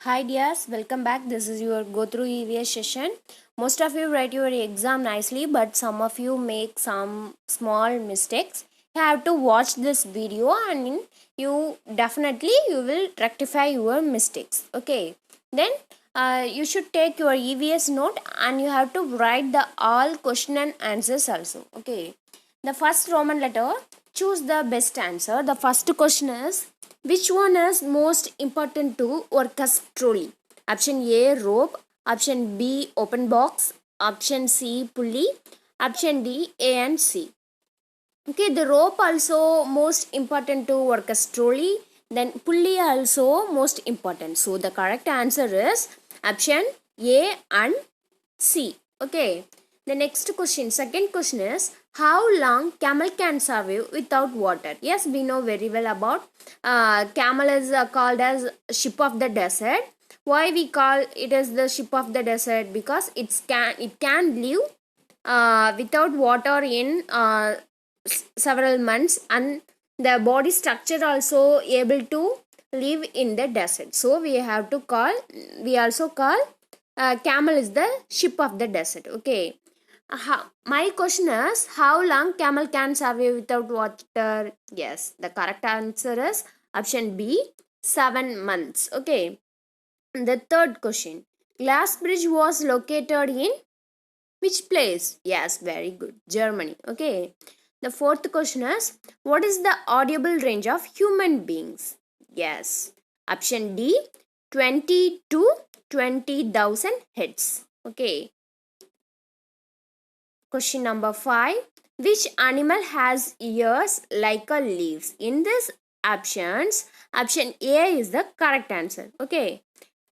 Hi dears, welcome back. This is your go through EVS session. Most of you write your exam nicely, but some of you make some small mistakes. You have to watch this video and you will rectify your mistakes. Okay. Then you should take your EVS note and you have to write the all question and answers also. Okay. The first Roman letter, choose the best answer. The first question is, which one is most important to orchestra? Option A, rope. Option B, open box. Option C, pulley. Option D, A and C. Okay, the rope also most important to orchestra. Then pulley also most important. So the correct answer is option A and C. Okay. The next question, second question is, how long camel can survive without water? Yes, we know very well about camel is called as ship of the desert. Why we call it as the ship of the desert? Because it can live without water in several months, and the body structure also able to live in the desert. So we also call camel is the ship of the desert. Okay. My question is, how long camel can survive without water? Yes, the correct answer is option B, 7 months. Okay. The third question, glass bridge was located in which place? Yes, very good, Germany. Okay. The fourth question is, what is the audible range of human beings? Yes, option D, 20 to 20,000 hits. Okay. Question number 5. Which animal has ears like a leaves? In these options, option A is the correct answer. Okay.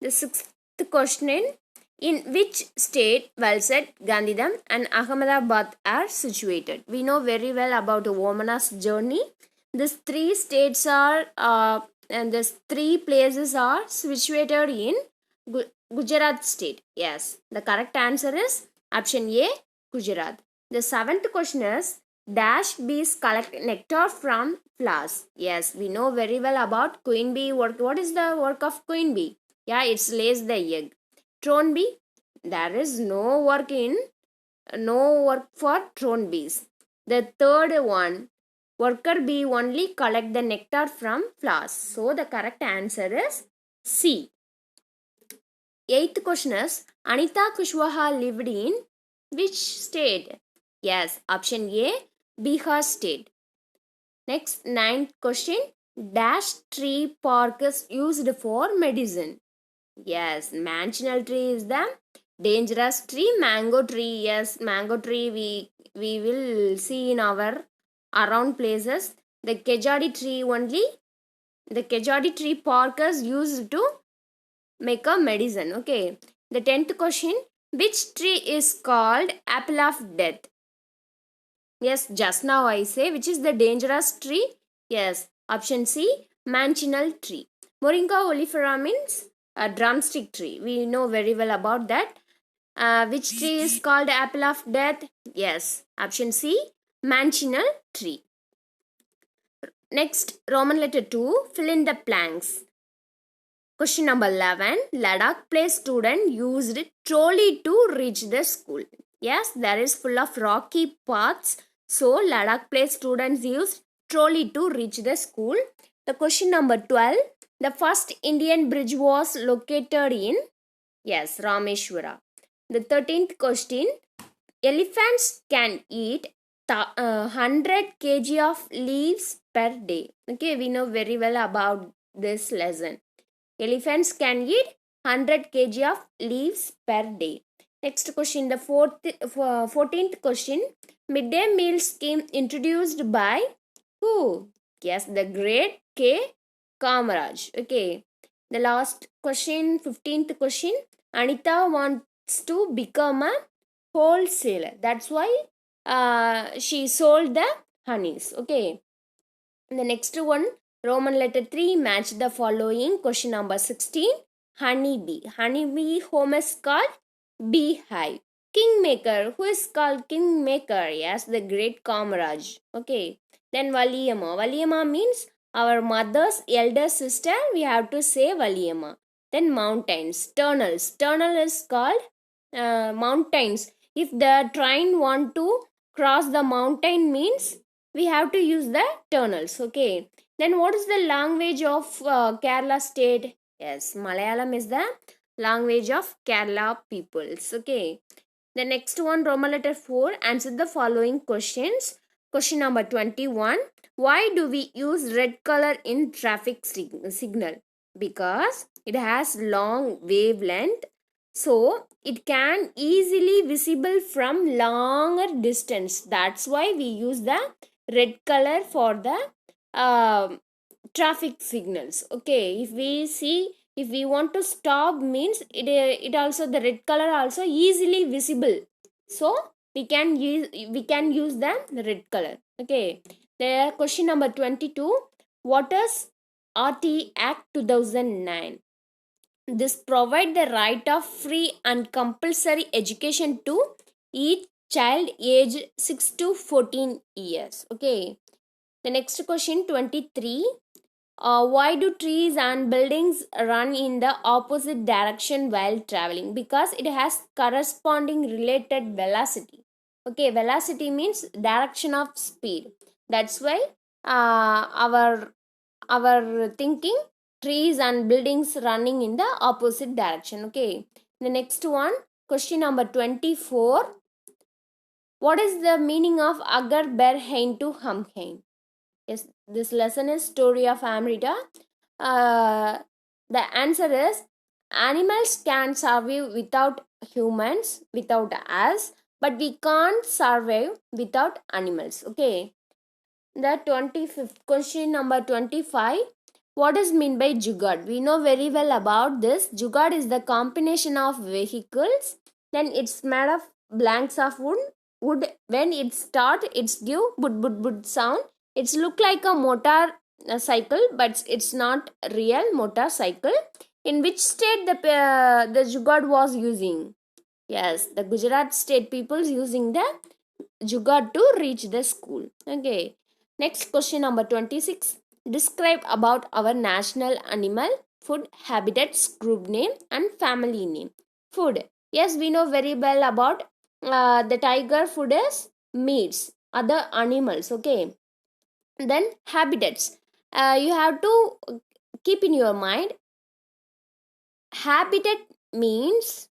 The sixth question, in which state Valsad, Gandhidham and Ahmedabad are situated? We know very well about Vamana's journey. These three states are and these three places are situated in Gujarat state. Yes, the correct answer is option A, Gujarat. The seventh question is, dash bees collect nectar from flowers. Yes, we know very well about queen bee work. What is the work of queen bee? Yeah, it lays the egg. Drone bee, there is no work for drone bees. The third one, worker bee only collect the nectar from flowers. So the correct answer is C. Eighth question is, Anita Kushwaha lived in which state? Yes, option A, Bihar state. Next, ninth question, dash tree bark is used for medicine. Yes, manchinal tree is the dangerous tree. Mango tree, yes, mango tree we will see in our around places. The kejadi tree only. The kejadi tree bark is used to make a medicine. Okay. The 10th question, which tree is called apple of death? Yes, just now I say which is the dangerous tree. Yes, option C, manchinal tree. Moringa oleifera means a drumstick tree. We know very well about that. Which tree is called apple of death? Yes, option C, manchinal tree. Next, Roman letter 2, fill in the blanks. Question number 11, Ladakh place student used trolley to reach the school. Yes, there is full of rocky paths. So, Ladakh place students used trolley to reach the school. The question number 12, the first Indian bridge was located in, yes, Rameshwara. The 13th question, elephants can eat 100 kg of leaves per day. Okay, we know very well about this lesson. Elephants can eat 100 kg of leaves per day. Next question, the 14th question. Midday meal scheme introduced by who? Yes, the great K. Kamaraj. Okay. The last question, 15th question. Anita wants to become a wholesaler. That's why she sold the honeys. Okay. And the next one, Roman letter 3, match the following. Question number 16, honeybee. Honeybee home is called beehive. Kingmaker, who is called kingmaker? Yes, the great Kamaraj. Okay. Then Valiyama. Valiyama means our mother's elder sister. We have to say Valiyama. Then mountains, tunnels. Tunnel is called mountains. If the train want to cross the mountain means we have to use the tunnels. Okay. Then what is the language of Kerala state? Yes, Malayalam is the language of Kerala peoples. Okay. The next one, Roman letter 4, answer the following questions. Question number 21. Why do we use red color in traffic signal? Because it has long wavelength, so it can easily visible from longer distance. That's why we use the red color for the traffic signals. Okay, if we want to stop means it also the red color also easily visible, so we can use the red color. Okay, the question number 22. What is RT Act 2009? This provide the right of free and compulsory education to each child age 6 to 14 years. Okay, the next question 23. Why do trees and buildings run in the opposite direction while traveling? Because it has corresponding related velocity. Okay, velocity means direction of speed. That's why our thinking, trees and buildings running in the opposite direction. Okay, the next one, question number 24. What is the meaning of Agar Ber Hein to Hum Hein? Yes, this lesson is story of Amrita. The answer is animals can survive without humans, without us, but we can't survive without animals. Okay. The 25th question number 25. What is mean by Jugaad? We know very well about this. Jugaad is the combination of vehicles. Then it's made of blanks of wood. When it start, it's give bud bud bud sound. It's look like a motor cycle, but it's not real motorcycle. In which state the Jugaad was using? Yes, the Gujarat state peoples using the Jugaad to reach the school. Okay. Next question number 26. Describe about our national animal, food, habitats, group name and family name. Food. Yes, we know very well about the tiger food is meats, other animals. Okay. Then habitats. You have to keep in your mind. Habitat means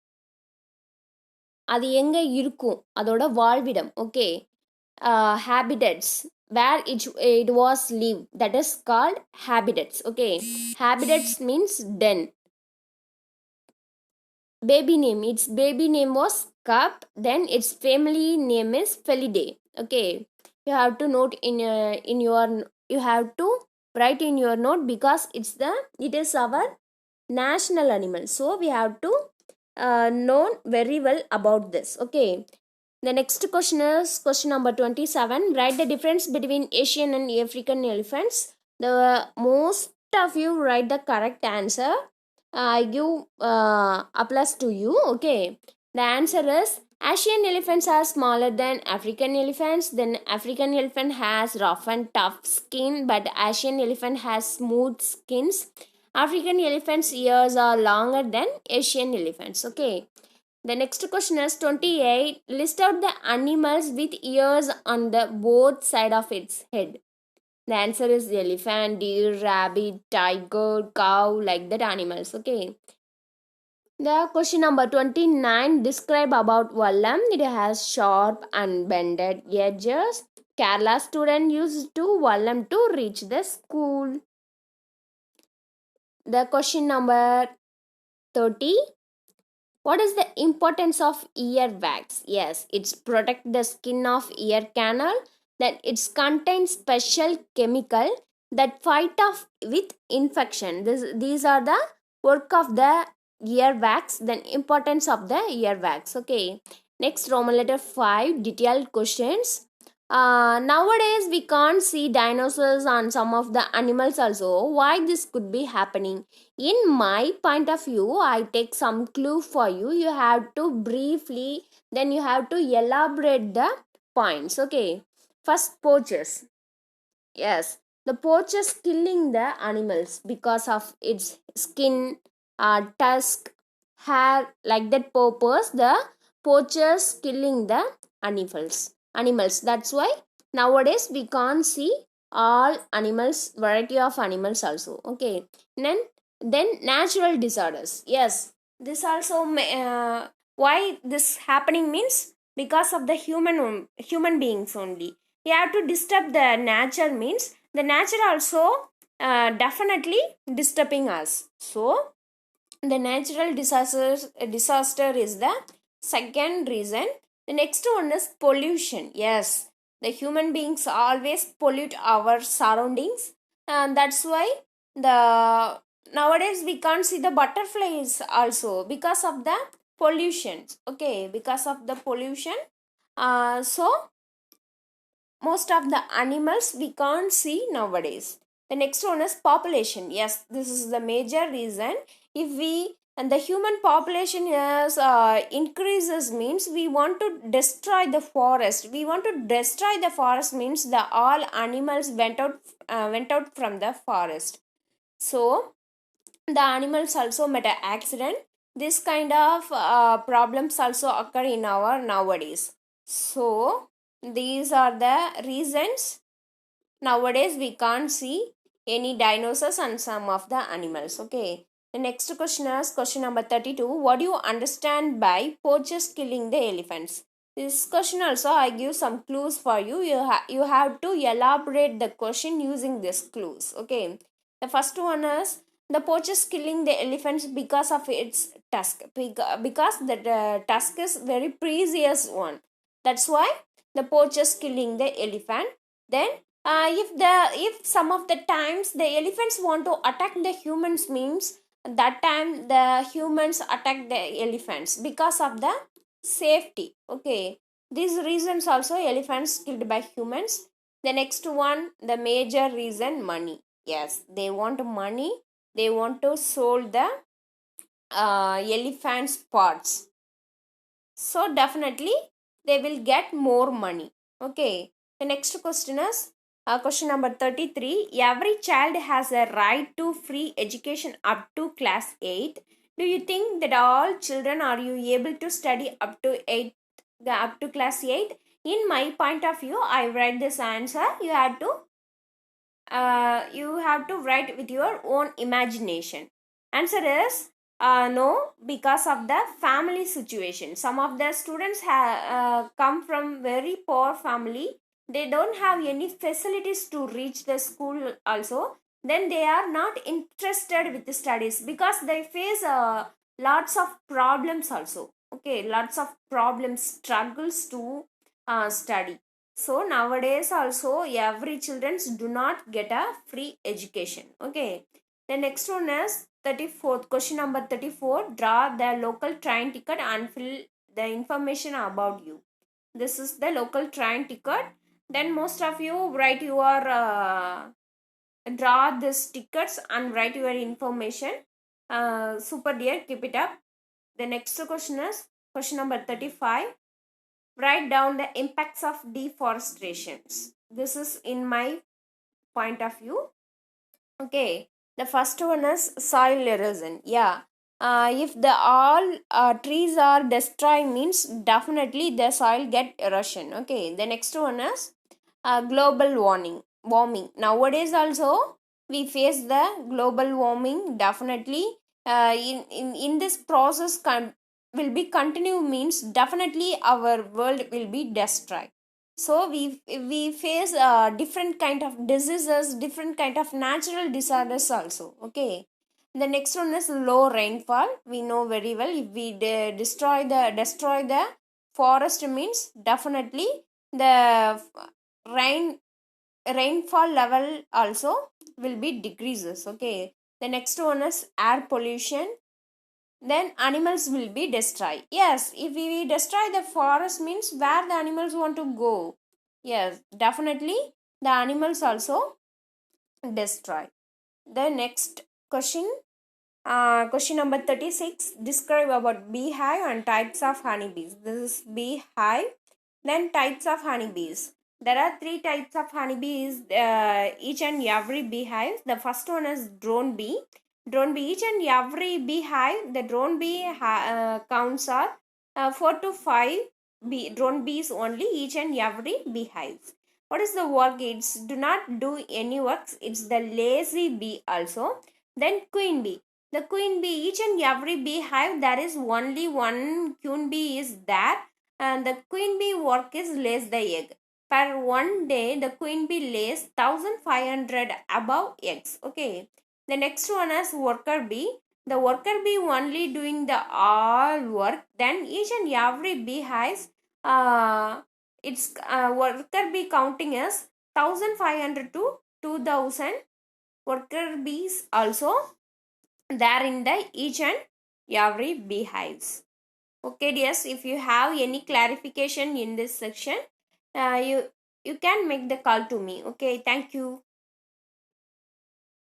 அது எங்க இருக்கும் அதோட வாழ்விடம். Okay. Habitats where it was live, that is called habitats. Okay, habitats means den. Baby name, its baby name was Cup, then its family name is Felidae. Okay, you have to note in your you have to write in your note because it is our national animal, so we have to know very well about this. Okay, the next question is question number 27. Write the difference between Asian and African elephants. The most of you write the correct answer. I give a plus to you. Okay, the answer is Asian elephants are smaller than African elephants. Then African elephant has rough and tough skin, but Asian elephant has smooth skins. African elephants' ears are longer than Asian elephants. Okay. The next question is 28. List out the animals with ears on the both side of its head. The answer is elephant, deer, rabbit, tiger, cow, like that animals. Okay. The question number 29. Describe about Vallam. It has sharp and bended edges. Kerala student used to Vallam to reach the school. The question number 30. What is the importance of ear wax? Yes, it's protect the skin of ear canal. That it contains special chemical that fight off with infection. These are the work of the ear wax. Then importance of the ear wax. Okay. Next, Roman letter 5. Detailed questions. Nowadays we can't see dinosaurs and some of the animals also. Why this could be happening? In my point of view, I take some clue for you. You have to briefly, then you have to elaborate the points. Okay, first, poachers. Yes, the poachers killing the animals because of its skin, tusk, hair, like that purpose the poachers killing the animals. That's why nowadays we can't see all animals, variety of animals also. Okay, then natural disorders. Yes, this also why this happening means because of the human beings only. We have to disturb the nature means the nature also definitely disturbing us. So the natural disaster is the second reason. The next one is pollution. Yes, the human beings always pollute our surroundings, and that's why the nowadays we can't see the butterflies also because of the pollution. Okay, because of the pollution, so most of the animals we can't see nowadays. The next one is population. Yes, this is the major reason. If we and the human population is increases means we want to destroy the forest. We want to destroy the forest means the all animals went out from the forest. So the animals also met an accident. This kind of problems also occur in our nowadays. So these are the reasons nowadays we can't see any dinosaurs and some of the animals. Okay, the next question is question number 32. What do you understand by poachers killing the elephants? This question also I give some clues for you. You have to elaborate the question using these clues. Okay, the first one is the poachers killing the elephants because of its tusk, because the tusk is very precious one. That's why the poachers killing the elephant. Then if some of the times the elephants want to attack the humans means that time the humans attack the elephants because of the safety. Okay, these reasons also elephants killed by humans. The next one, the major reason, money. Yes, they want money. They want to sold the elephants parts, so definitely they will get more money. Okay, the next question is question number 33. Every child has a right to free education up to class 8. Do you think that all children are you able to study up to 8, up to class 8? In my point of view, I write this answer. You have to write with your own imagination. Answer is no, because of the family situation. Some of the students come from very poor family. They don't have any facilities to reach the school also. Then they are not interested with the studies because they face lots of problems also. Okay, lots of problems, struggles to study. So nowadays also every children do not get a free education. Okay, the next one is 34th question number 34. Draw the local train ticket and fill the information about you. This is the local train ticket. Then most of you write your draw these tickets and write your information. Super dear, keep it up. The next question is question number 35. Write down the impacts of deforestation. This is in my point of view. Okay, the first one is soil erosion. Yeah, if the all trees are destroyed means definitely the soil get erosion. Okay, the next one is global warming. Nowadays also we face the global warming. Definitely in this process will be continue means definitely our world will be destroyed. So we face different kind of diseases, different kind of natural disorders also. Okay, the next one is low rainfall. We know very well if we destroy the forest means definitely the rain rainfall level also will be decreases. Okay, the next one is air pollution. Then animals will be destroyed. Yes, if we destroy the forest means where the animals want to go. Yes, definitely the animals also destroy. The next question, question number 36. Describe about beehive and types of honeybees. This is beehive. Then types of honeybees. There are three types of honeybees each and every beehive. The first one is drone bee. drone bee. Each and every beehive, the drone bee counts are 4 to 5 drone bees only each and every beehive. What is the work? It's do not do any works. It's the lazy bee also. Then queen bee. The queen bee, each and every beehive, there is only one queen bee is there, and the queen bee work is lays the egg. Per one day, the queen bee lays 1500 above eggs. Okay. The next one is worker bee. The worker bee only doing the all work. Then each and every bee has its worker bee counting is 1500 to 2000 worker bees also there in the each and every beehives. Okay, dears, if you have any clarification in this section, you can make the call to me. Okay, thank you.